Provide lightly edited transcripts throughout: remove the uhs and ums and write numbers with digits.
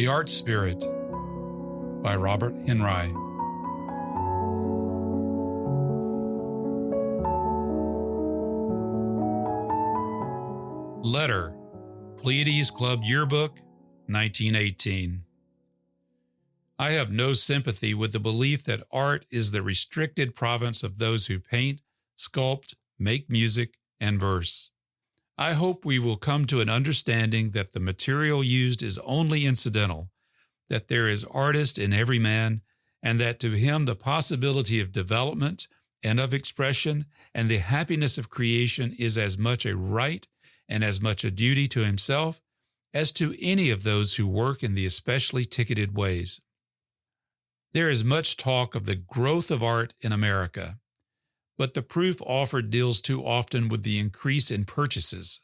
Art Spirit by Robert Henri. Letter, Pleiades Club Yearbook, 1918. I have no sympathy with the belief that art is the restricted province of those who paint, sculpt, make music, and verse. I hope we will come to an understanding that the material used is only incidental, that there is artist in every man, and that to him the possibility of development and of expression and the happiness of creation is as much a right and as much a duty to himself as to any of those who work in the especially ticketed ways. There is much talk of the growth of art in America, but the proof offered deals too often with the increase in purchases.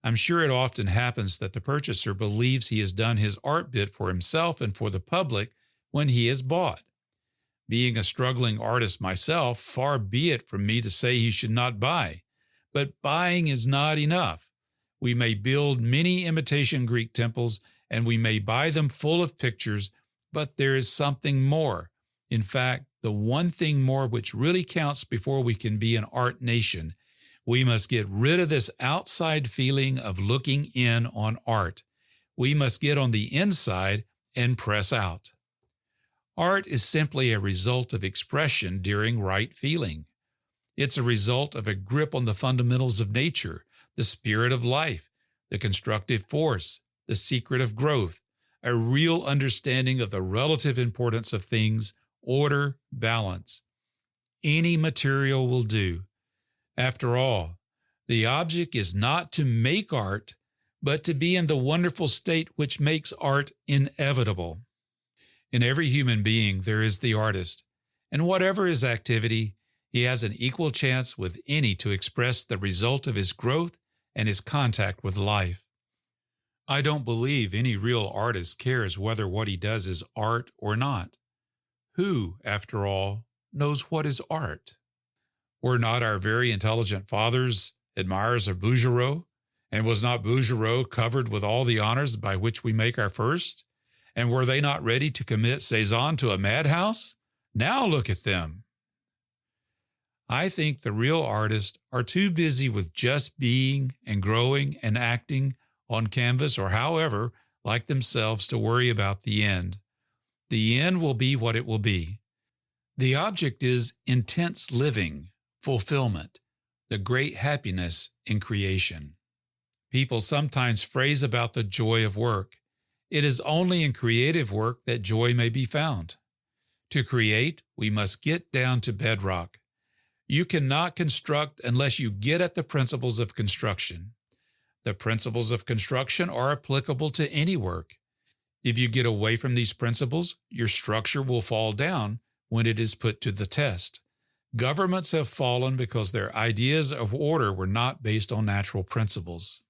I'm sure it often happens that the purchaser believes he has done his art bit for himself and for the public when he has bought. Being a struggling artist myself, far be it from me to say he should not buy, but buying is not enough. We may build many imitation Greek temples, and we may buy them full of pictures, but there is something more. In fact, the one thing more which really counts before we can be an art nation. We must get rid of this outside feeling of looking in on art. We must get on the inside and press out. Art is simply a result of expression during right feeling. It's a result of a grip on the fundamentals of nature, the spirit of life, the constructive force, the secret of growth, a real understanding of the relative importance of things, order, balance. Any material will do. After all, the object is not to make art, but to be in the wonderful state which makes art inevitable. In every human being there is the artist, and whatever his activity, he has an equal chance with any to express the result of his growth and his contact with life. I don't believe any real artist cares whether what he does is art or not. Who, after all, knows what is art? Were not our very intelligent fathers admirers of Bouguereau? And was not Bouguereau covered with all the honors by which we make our first? And were they not ready to commit Cézanne to a madhouse? Now look at them. I think the real artists are too busy with just being and growing and acting on canvas or however like themselves to worry about the end. The end will be what it will be. The object is intense living, fulfillment, the great happiness in creation. People sometimes phrase about the joy of work. It is only in creative work that joy may be found. To create, we must get down to bedrock. You cannot construct unless you get at the principles of construction. The principles of construction are applicable to any work. If you get away from these principles, your structure will fall down when it is put to the test. Governments have fallen because their ideas of order were not based on natural principles.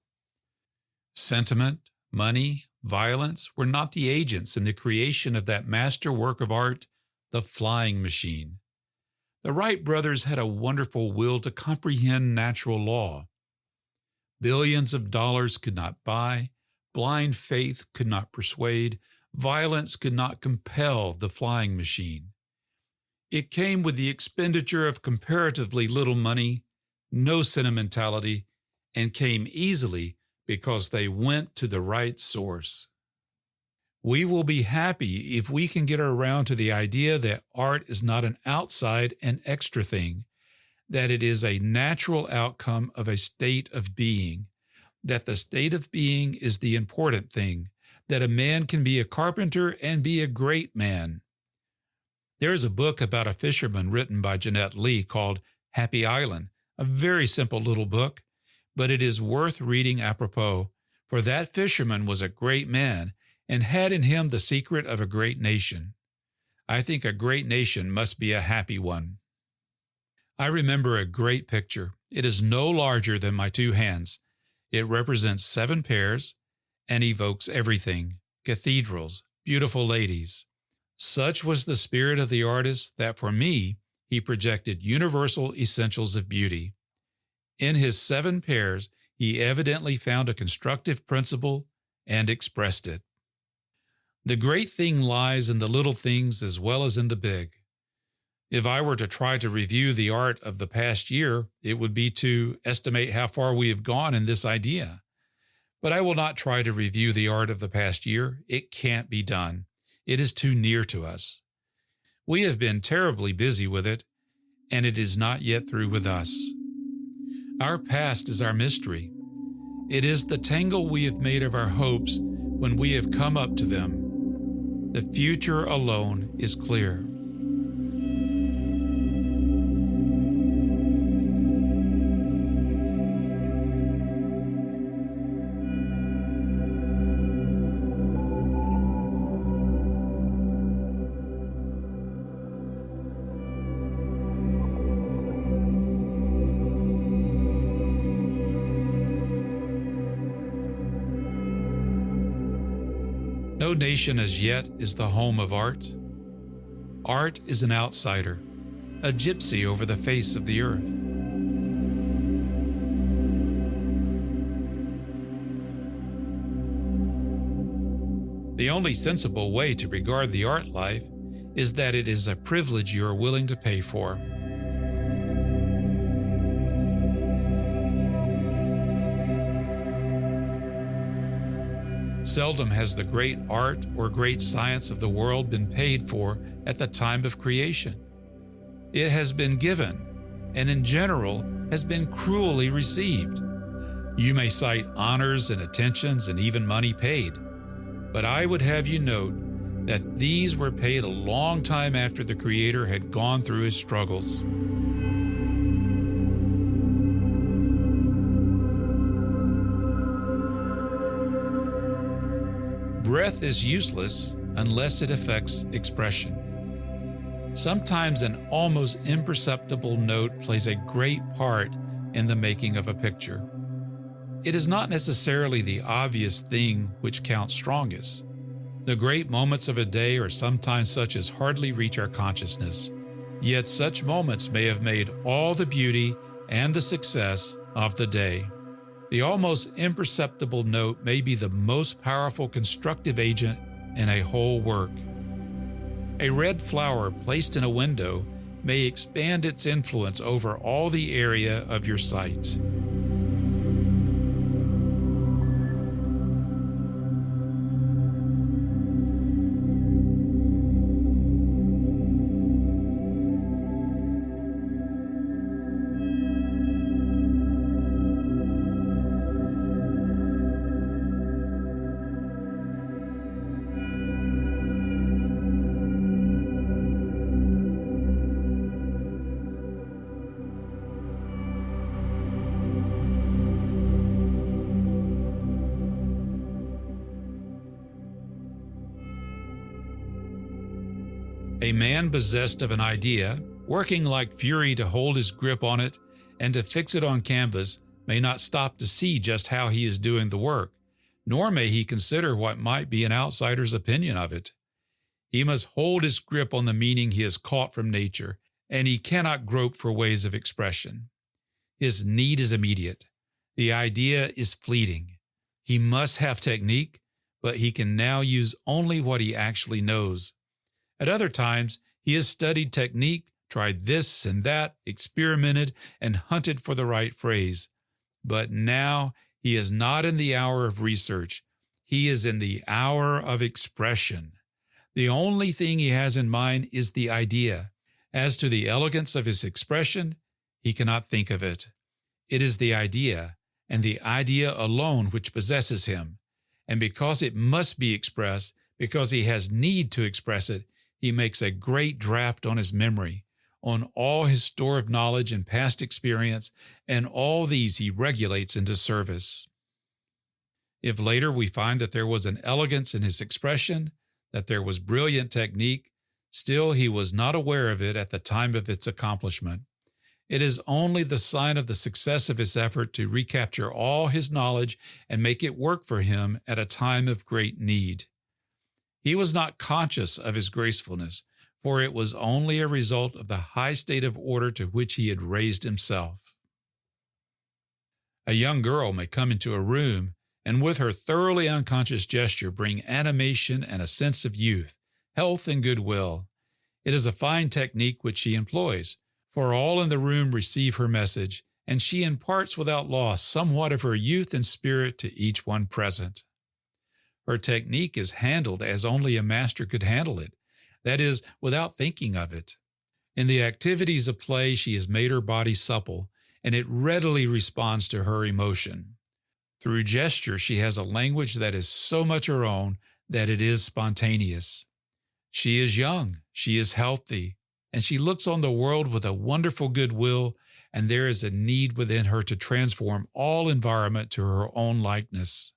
Sentiment, money, violence were not the agents in the creation of that master work of art, the flying machine. The Wright brothers had a wonderful will to comprehend natural law. Billions of dollars could not buy, blind faith could not persuade, violence could not compel the flying machine. It came with the expenditure of comparatively little money, no sentimentality, and came easily because they went to the right source. We will be happy if we can get around to the idea that art is not an outside and extra thing, that it is a natural outcome of a state of being, that the state of being is the important thing, that a man can be a carpenter and be a great man. There is a book about a fisherman written by Jeanette Lee called Happy Island, a very simple little book, but it is worth reading apropos, for that fisherman was a great man and had in him the secret of a great nation. I think a great nation must be a happy one. I remember a great picture. It is no larger than my two hands. It represents 7 pairs and evokes everything, cathedrals, beautiful ladies. Such was the spirit of the artist that for me, he projected universal essentials of beauty. In his 7 pairs, he evidently found a constructive principle and expressed it. The great thing lies in the little things as well as in the big. If I were to try to review the art of the past year, it would be to estimate how far we have gone in this idea. But I will not try to review the art of the past year. It can't be done. It is too near to us. We have been terribly busy with it, and it is not yet through with us. Our past is our mystery. It is the tangle we have made of our hopes when we have come up to them. The future alone is clear. No nation as yet is the home of art. Art is an outsider, a gypsy over the face of the earth. The only sensible way to regard the art life is that it is a privilege you are willing to pay for. Seldom has the great art or great science of the world been paid for at the time of creation. It has been given, and in general has been cruelly received. You may cite honors and attentions and even money paid, but I would have you note that these were paid a long time after the Creator had gone through his struggles. Breath is useless unless it affects expression. Sometimes an almost imperceptible note plays a great part in the making of a picture. It is not necessarily the obvious thing which counts strongest. The great moments of a day are sometimes such as hardly reach our consciousness, yet such moments may have made all the beauty and the success of the day. The almost imperceptible note may be the most powerful constructive agent in a whole work. A red flower placed in a window may expand its influence over all the area of your sight. A man possessed of an idea, working like fury to hold his grip on it and to fix it on canvas, may not stop to see just how he is doing the work, nor may he consider what might be an outsider's opinion of it. He must hold his grip on the meaning he has caught from nature, and he cannot grope for ways of expression. His need is immediate. The idea is fleeting. He must have technique, but he can now use only what he actually knows. At other times, he has studied technique, tried this and that, experimented, and hunted for the right phrase. But now he is not in the hour of research. He is in the hour of expression. The only thing he has in mind is the idea. As to the elegance of his expression, he cannot think of it. It is the idea, and the idea alone which possesses him. And because it must be expressed, because he has need to express it, he makes a great draft on his memory, on all his store of knowledge and past experience, and all these he regulates into service. If later we find that there was an elegance in his expression, that there was brilliant technique, still he was not aware of it at the time of its accomplishment. It is only the sign of the success of his effort to recapture all his knowledge and make it work for him at a time of great need. He was not conscious of his gracefulness, for it was only a result of the high state of order to which he had raised himself. A young girl may come into a room and with her thoroughly unconscious gesture bring animation and a sense of youth, health, and goodwill. It is a fine technique which she employs, for all in the room receive her message, and she imparts without loss somewhat of her youth and spirit to each one present. Her technique is handled as only a master could handle it, that is, without thinking of it. In the activities of play, she has made her body supple, and it readily responds to her emotion. Through gesture, she has a language that is so much her own that it is spontaneous. She is young, she is healthy, and she looks on the world with a wonderful goodwill, and there is a need within her to transform all environment to her own likeness.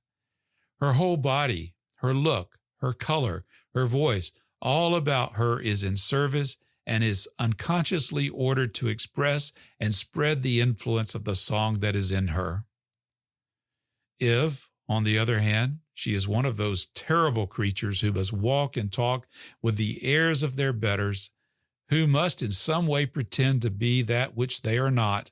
Her whole body, her look, her color, her voice, all about her is in service and is unconsciously ordered to express and spread the influence of the song that is in her. If, on the other hand, she is one of those terrible creatures who must walk and talk with the airs of their betters, who must in some way pretend to be that which they are not,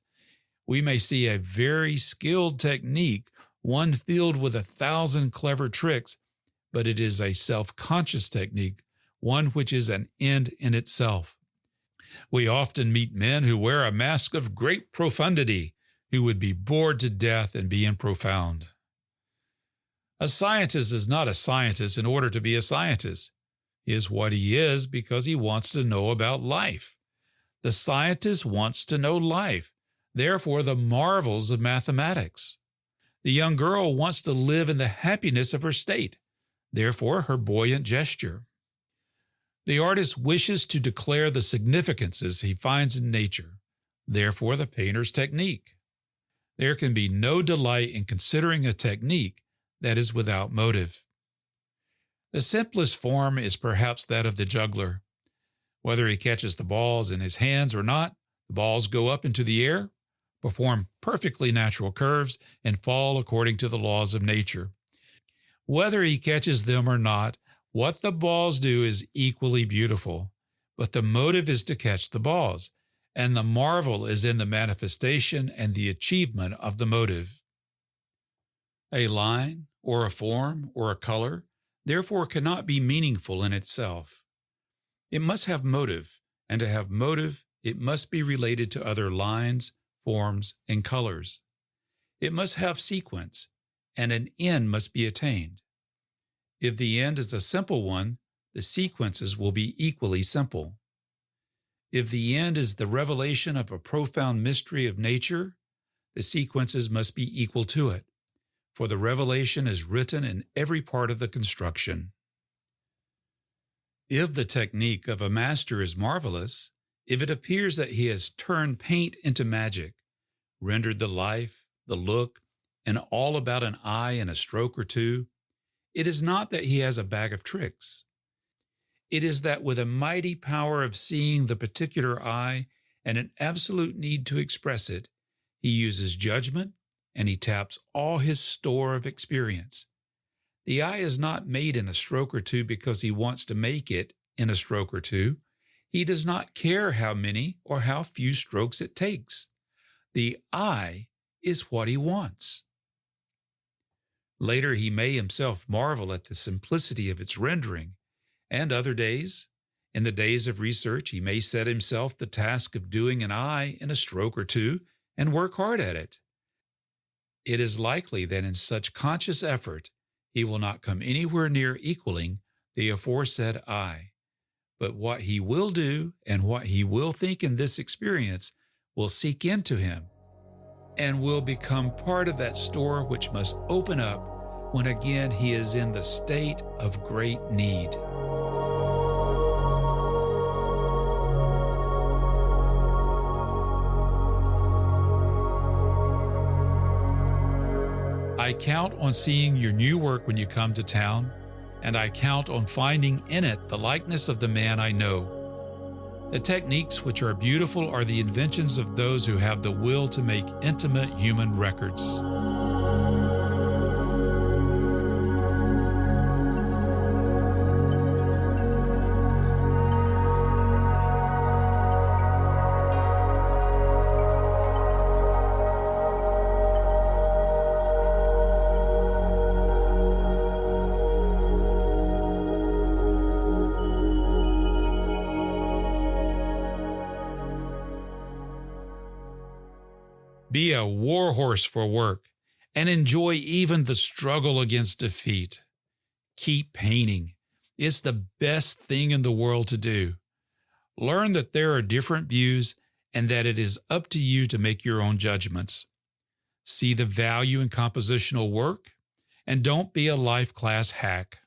we may see a very skilled technique, one filled with 1,000 clever tricks, but it is a self-conscious technique, one which is an end in itself. We often meet men who wear a mask of great profundity, who would be bored to death and be profound. A scientist is not a scientist in order to be a scientist. He is what he is because he wants to know about life. The scientist wants to know life, therefore the marvels of mathematics. The young girl wants to live in the happiness of her state, therefore her buoyant gesture. The artist wishes to declare the significances he finds in nature, therefore the painter's technique. There can be no delight in considering a technique that is without motive. The simplest form is perhaps that of the juggler. Whether he catches the balls in his hands or not, the balls go up into the air, perform perfectly natural curves, and fall according to the laws of nature. Whether he catches them or not, what the balls do is equally beautiful, but the motive is to catch the balls, and the marvel is in the manifestation and the achievement of the motive. A line, or a form, or a color, therefore cannot be meaningful in itself. It must have motive, and to have motive, it must be related to other lines, forms, and colors. It must have sequence, and an end must be attained. If the end is a simple one, the sequences will be equally simple. If the end is the revelation of a profound mystery of nature, the sequences must be equal to it, for the revelation is written in every part of the construction. If the technique of a master is marvelous, if it appears that he has turned paint into magic, rendered the life, the look, and all about an eye in a stroke or two, it is not that he has a bag of tricks. It is that with a mighty power of seeing the particular eye and an absolute need to express it, he uses judgment and he taps all his store of experience. The eye is not made in a stroke or two because he wants to make it in a stroke or two. He does not care how many or how few strokes it takes. The eye is what he wants. Later, he may himself marvel at the simplicity of its rendering, and other days, in the days of research, he may set himself the task of doing an eye in a stroke or two and work hard at it. It is likely that in such conscious effort, he will not come anywhere near equaling the aforesaid eye, but what he will do and what he will think in this experience will seek into him and will become part of that store which must open up when again he is in the state of great need. I count on seeing your new work when you come to town, and I count on finding in it the likeness of the man I know. The techniques which are beautiful are the inventions of those who have the will to make intimate human records. Be a warhorse for work and enjoy even the struggle against defeat. Keep painting. It's the best thing in the world to do. Learn that there are different views and that it is up to you to make your own judgments. See the value in compositional work, and don't be a life class hack.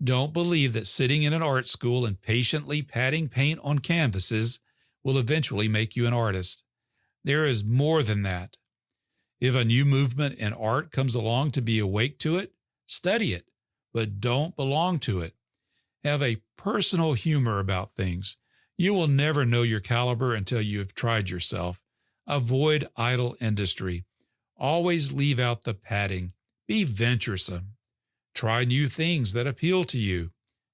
Don't believe that sitting in an art school and patiently patting paint on canvases will eventually make you an artist. There is more than that. If a new movement in art comes along, to be awake to it, study it, but don't belong to it. Have a personal humor about things. You will never know your caliber until you have tried yourself. Avoid idle industry. Always leave out the padding. Be venturesome. Try new things that appeal to you.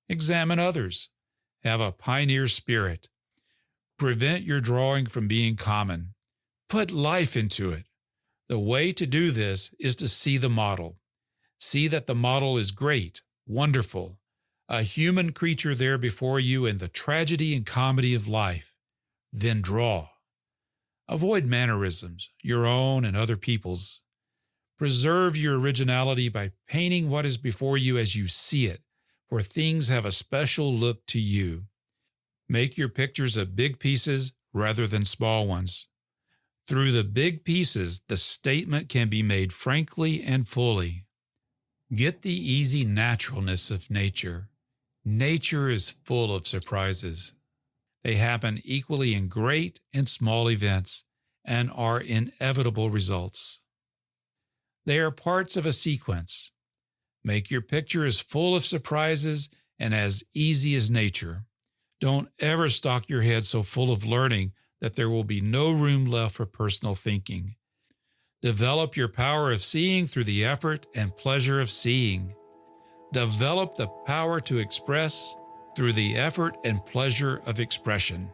Examine others. Have a pioneer spirit. Prevent your drawing from being common. Put life into it. The way to do this is to see the model. See that the model is great, wonderful, a human creature there before you in the tragedy and comedy of life. Then draw. Avoid mannerisms, your own and other people's. Preserve your originality by painting what is before you as you see it, for things have a special look to you. Make your pictures of big pieces rather than small ones. Through the big pieces, the statement can be made frankly and fully. Get the easy naturalness of nature. Nature is full of surprises. They happen equally in great and small events and are inevitable results. They are parts of a sequence. Make your picture as full of surprises and as easy as nature. Don't ever stock your head so full of learning that there will be no room left for personal thinking. Develop your power of seeing through the effort and pleasure of seeing. Develop the power to express through the effort and pleasure of expression.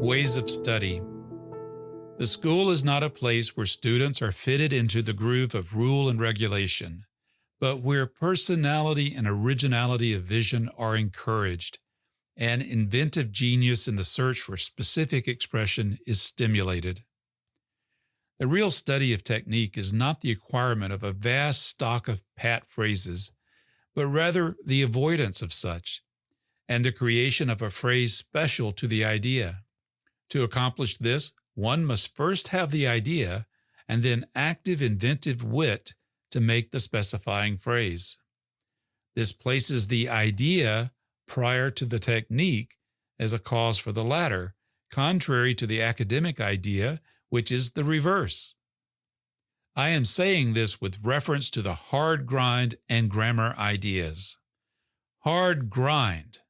Ways of study. The school is not a place where students are fitted into the groove of rule and regulation, but where personality and originality of vision are encouraged, and inventive genius in the search for specific expression is stimulated. The real study of technique is not the acquirement of a vast stock of pat phrases, but rather the avoidance of such, and the creation of a phrase special to the idea. To accomplish this, one must first have the idea and then active inventive wit to make the specifying phrase. This places the idea prior to the technique as a cause for the latter, contrary to the academic idea, which is the reverse. I am saying this with reference to the hard grind and grammar ideas. Hard grind.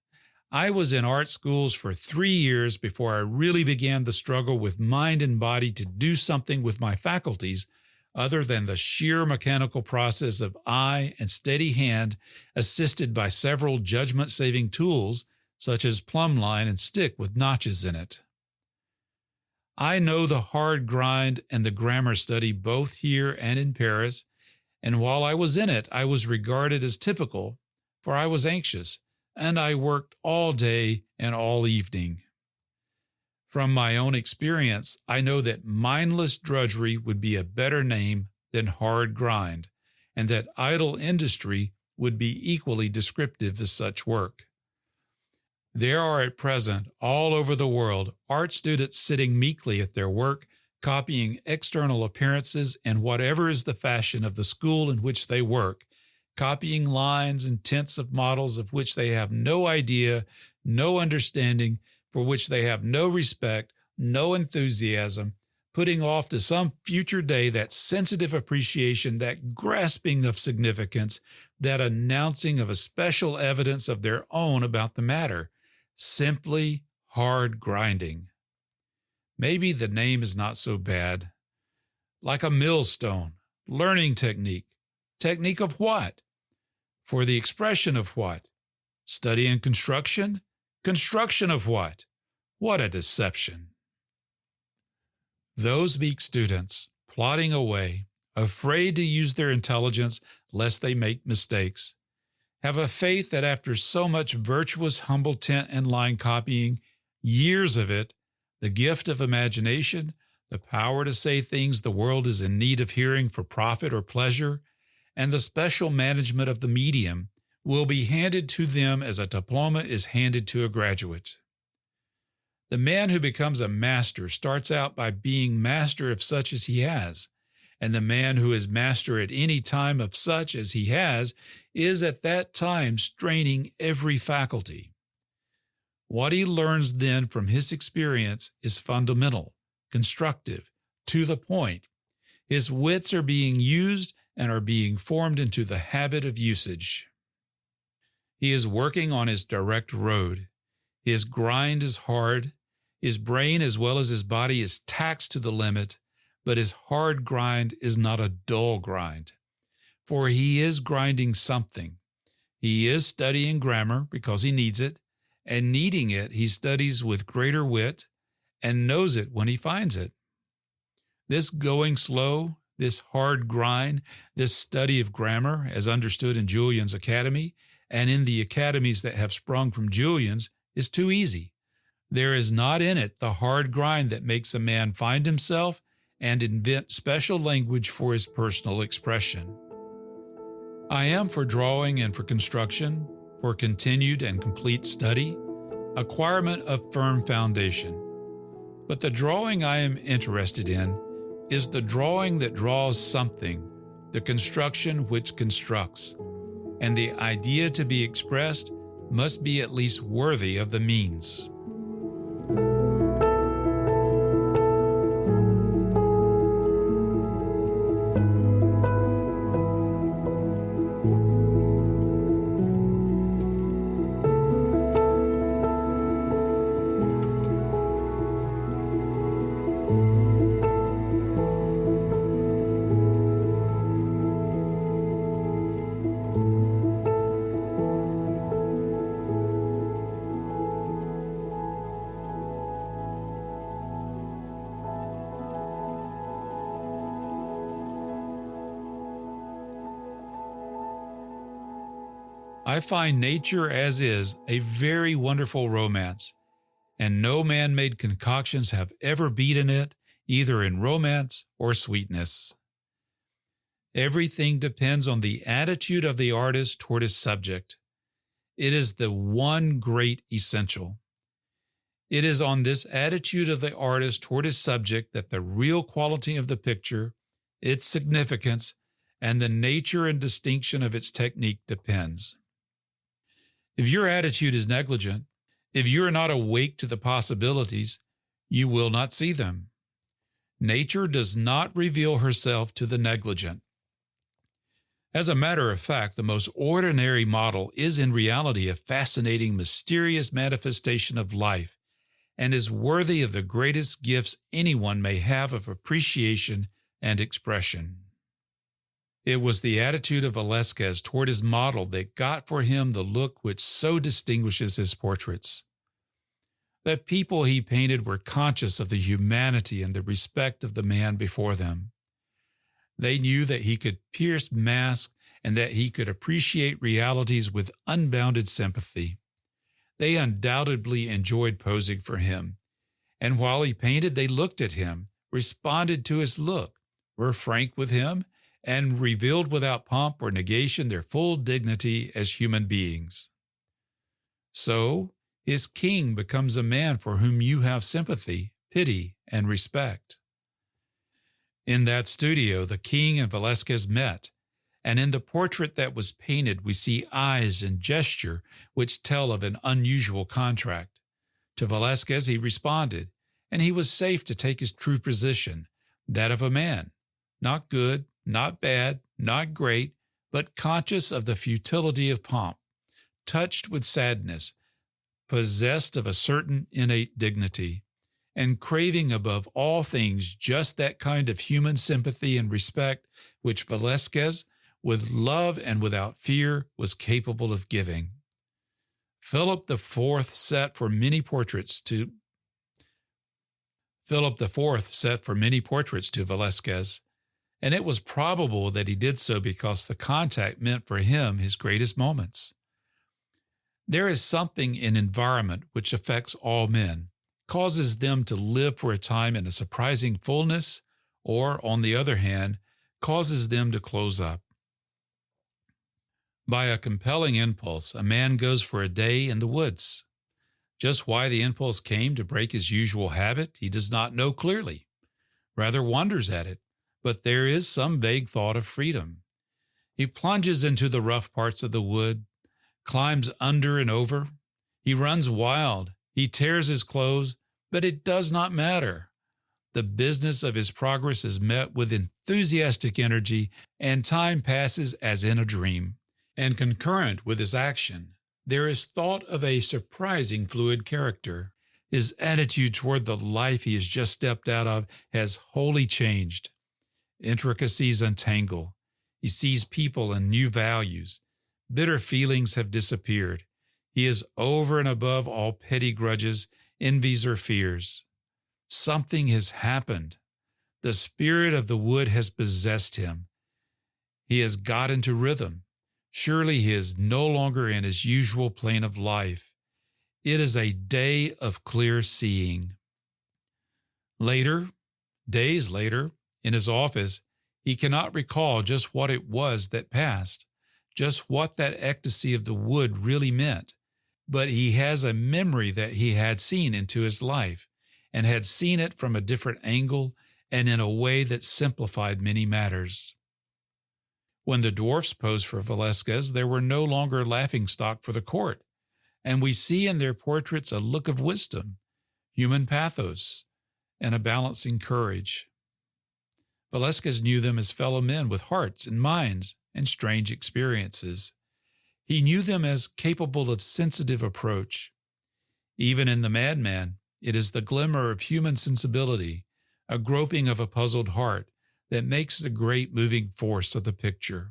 I was in art schools for 3 years before I really began the struggle with mind and body to do something with my faculties other than the sheer mechanical process of eye and steady hand assisted by several judgment-saving tools such as plumb line and stick with notches in it. I know the hard grind and the grammar study both here and in Paris, and while I was in it, I was regarded as typical, for I was anxious, and I worked all day and all evening. From my own experience, I know that mindless drudgery would be a better name than hard grind, and that idle industry would be equally descriptive of such work. There are at present, all over the world, art students sitting meekly at their work, copying external appearances and whatever is the fashion of the school in which they work, copying lines and tints of models of which they have no idea, no understanding, for which they have no respect, no enthusiasm, putting off to some future day that sensitive appreciation, that grasping of significance, that announcing of a special evidence of their own about the matter. Simply hard grinding. Maybe the name is not so bad. Like a millstone, learning technique. Technique of what? For the expression of what? Studying construction? Construction of what? What a deception. Those meek students, plodding away, afraid to use their intelligence lest they make mistakes, have a faith that after so much virtuous, humble tent and line copying, years of it, the gift of imagination, the power to say things the world is in need of hearing for profit or pleasure, and the special management of the medium will be handed to them as a diploma is handed to a graduate. The man who becomes a master starts out by being master of such as he has, and the man who is master at any time of such as he has is at that time straining every faculty. What he learns then from his experience is fundamental, constructive, to the point. His wits are being used and are being formed into the habit of usage. He is working on his direct road. His grind is hard. His brain as well as his body is taxed to the limit, but his hard grind is not a dull grind, for he is grinding something. He is studying grammar because he needs it, and needing it, he studies with greater wit and knows it when he finds it. This going slow, this hard grind, this study of grammar, as understood in Julian's academy and in the academies that have sprung from Julian's, is too easy. There is not in it the hard grind that makes a man find himself and invent special language for his personal expression. I am for drawing and for construction, for continued and complete study, acquirement of firm foundation. But the drawing I am interested in is the drawing that draws something, the construction which constructs, and the idea to be expressed must be at least worthy of the means. I find nature as is a very wonderful romance, and no man-made concoctions have ever beaten it, either in romance or sweetness. Everything depends on the attitude of the artist toward his subject. It is the one great essential. It is on this attitude of the artist toward his subject that the real quality of the picture, its significance, and the nature and distinction of its technique depends. If your attitude is negligent, if you are not awake to the possibilities, you will not see them. Nature does not reveal herself to the negligent. As a matter of fact, the most ordinary model is in reality a fascinating, mysterious manifestation of life and is worthy of the greatest gifts anyone may have of appreciation and expression. It was the attitude of Velázquez toward his model that got for him the look which so distinguishes his portraits. The people he painted were conscious of the humanity and the respect of the man before them. They knew that he could pierce masks and that he could appreciate realities with unbounded sympathy. They undoubtedly enjoyed posing for him, and while he painted, they looked at him, responded to his look, were frank with him, and revealed without pomp or negation their full dignity as human beings. So, his king becomes a man for whom you have sympathy, pity, and respect. In that studio, the king and Velázquez met, and in the portrait that was painted, we see eyes and gesture which tell of an unusual contract. To Velázquez he responded, and he was safe to take his true position, that of a man, not good, not bad, not great, but conscious of the futility of pomp, touched with sadness, possessed of a certain innate dignity, and craving above all things just that kind of human sympathy and respect which Velázquez, with love and without fear, was capable of giving. Philip the Fourth set for many portraits to Velázquez, and it was probable that he did so because the contact meant for him his greatest moments. There is something in environment which affects all men, causes them to live for a time in a surprising fullness, or, on the other hand, causes them to close up. By a compelling impulse, a man goes for a day in the woods. Just why the impulse came to break his usual habit, he does not know clearly, rather wonders at it, but there is some vague thought of freedom. He plunges into the rough parts of the wood, climbs under and over. He runs wild. He tears his clothes, but it does not matter. The business of his progress is met with enthusiastic energy, and time passes as in a dream. And concurrent with his action, there is thought of a surprising fluid character. His attitude toward the life he has just stepped out of has wholly changed. Intricacies untangle. He sees people and new values. Bitter feelings have disappeared. He is over and above all petty grudges, envies, or fears. Something has happened. The spirit of the wood has possessed him. He has got into rhythm. Surely he is no longer in his usual plane of life. It is a day of clear seeing. Days later, in his office, he cannot recall just what it was that passed, just what that ecstasy of the wood really meant, but he has a memory that he had seen into his life, and had seen it from a different angle and in a way that simplified many matters. When the dwarfs posed for Velázquez, they were no longer laughingstock for the court, and we see in their portraits a look of wisdom, human pathos, and a balancing courage. Velázquez knew them as fellow men with hearts and minds and strange experiences. He knew them as capable of sensitive approach. Even in the madman, it is the glimmer of human sensibility, a groping of a puzzled heart, that makes the great moving force of the picture.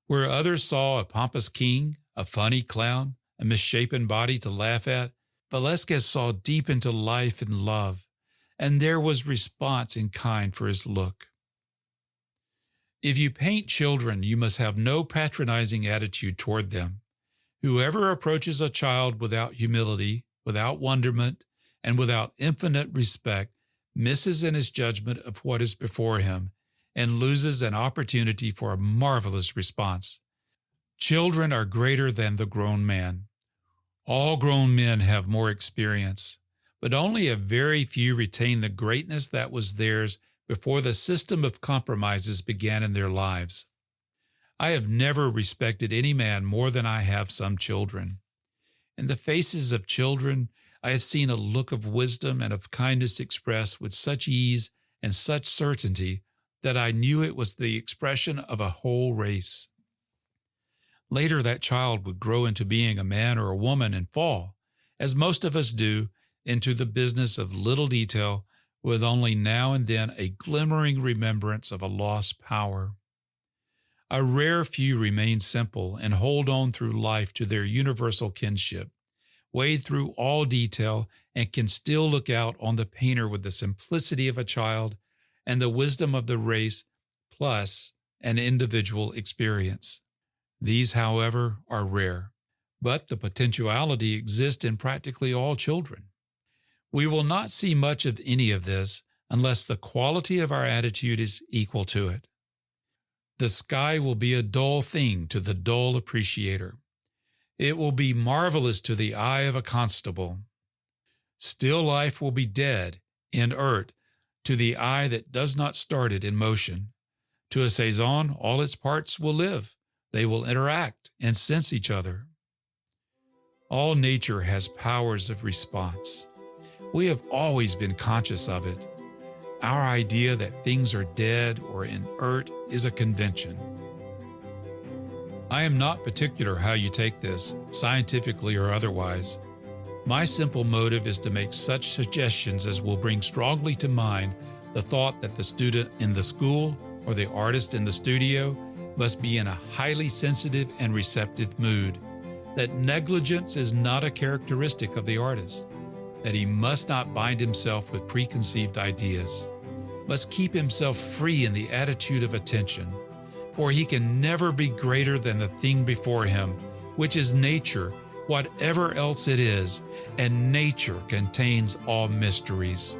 Where others saw a pompous king, a funny clown, a misshapen body to laugh at, Velázquez saw deep into life and love, and there was response in kind for his look. If you paint children, you must have no patronizing attitude toward them. Whoever approaches a child without humility, without wonderment, and without infinite respect misses in his judgment of what is before him and loses an opportunity for a marvelous response. Children are greater than the grown man. All grown men have more experience, but only a very few retain the greatness that was theirs before the system of compromises began in their lives. I have never respected any man more than I have some children. In the faces of children, I have seen a look of wisdom and of kindness expressed with such ease and such certainty that I knew it was the expression of a whole race. Later, that child would grow into being a man or a woman and fall, as most of us do, into the business of little detail, with only now and then a glimmering remembrance of a lost power. A rare few remain simple and hold on through life to their universal kinship, wade through all detail, and can still look out on the painter with the simplicity of a child and the wisdom of the race, plus an individual experience. These, however, are rare, but the potentiality exists in practically all children. We will not see much of any of this unless the quality of our attitude is equal to it. The sky will be a dull thing to the dull appreciator. It will be marvelous to the eye of a constable. Still life will be dead, inert, to the eye that does not start it in motion. To a Cézanne, all its parts will live. They will interact and sense each other. All nature has powers of response. We have always been conscious of it. Our idea that things are dead or inert is a convention. I am not particular how you take this, scientifically or otherwise. My simple motive is to make such suggestions as will bring strongly to mind the thought that the student in the school or the artist in the studio must be in a highly sensitive and receptive mood, that negligence is not a characteristic of the artist, that he must not bind himself with preconceived ideas, must keep himself free in the attitude of attention, for he can never be greater than the thing before him, which is nature, whatever else it is, and nature contains all mysteries.